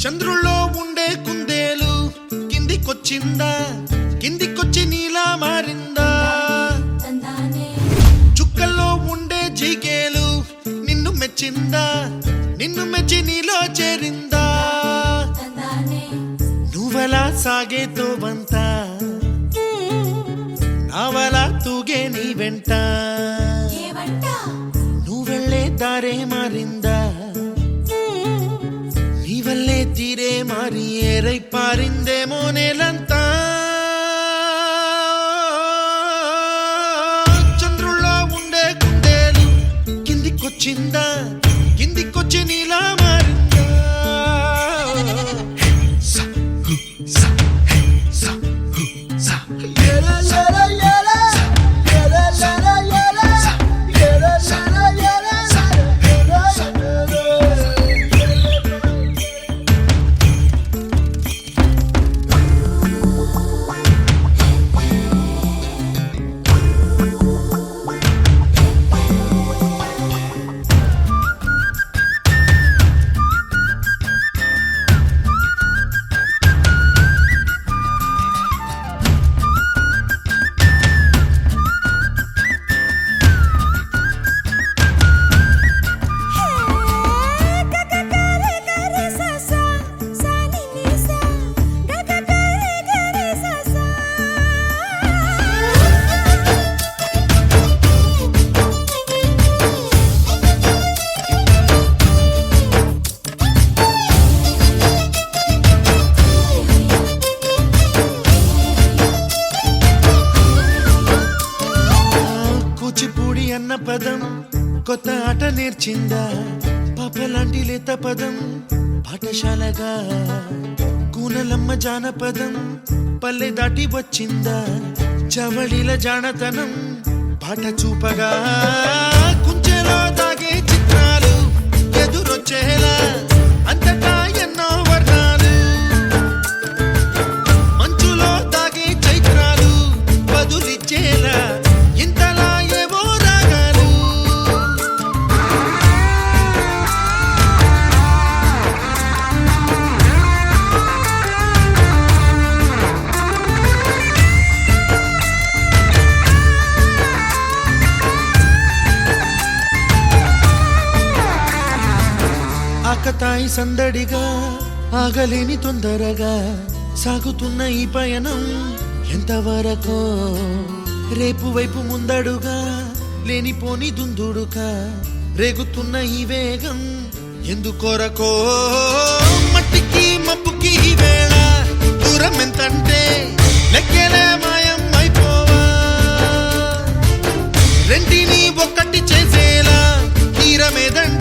చంద్రుల్లో ఉండే కుందేలు కిందికొచ్చిందా, కిందికొచ్చి నీలా మారిందా? చుక్కల్లో ఉండే జిగేలు నిన్ను మెచ్చిందా, నిన్ను మెచ్చి నీలో చేరిందా? నువ్వలా సాగే తోవంత నావలా తూగే నీ వెంట, నువ్వెళ్ళే దారే మారిందా, నీ వల్లే తీరే మారి ఏరై పారిందేమో నేలంతా. చంద్రుల్లో ఉండే కుందేలు కిందికొచ్చిందా, కిందికొచ్చి నీలా మారిందా? అన్న పదం కొత్త ఆట నేర్చిందా, పాపలాంటి లేత పదం పాఠశాలగా? కూనలమ్మ జానపదం పల్లె దాటి వచ్చిందా, చవళిల జానతనం పాట చూపగా? కుంచెలో దాగే చిత్రాలు ఎదురొచ్చేలా అంతటా ఎన్నో వర్ణాలు, మంచులో దాగే చైత్రాలు బదులిచ్చేలా ఇంతలా ఆకతాయి సందడిగా ఆగలేని తొందరగా సాగుతున్న ఈ పయనం ఎంతవరకో? రేపు వైపు ముందడుగా లేనిపోని దుందుడుగా రేగుతున్న ఈ వేగం ఎందుకొరకో? మట్టికి మబ్బుకి ఈ వేళ దూరం ఎంతంటే లెక్కలే మాయం అయిపోవా? రెంటిని ఒక్కటి చేసేలా తీరమేదంటే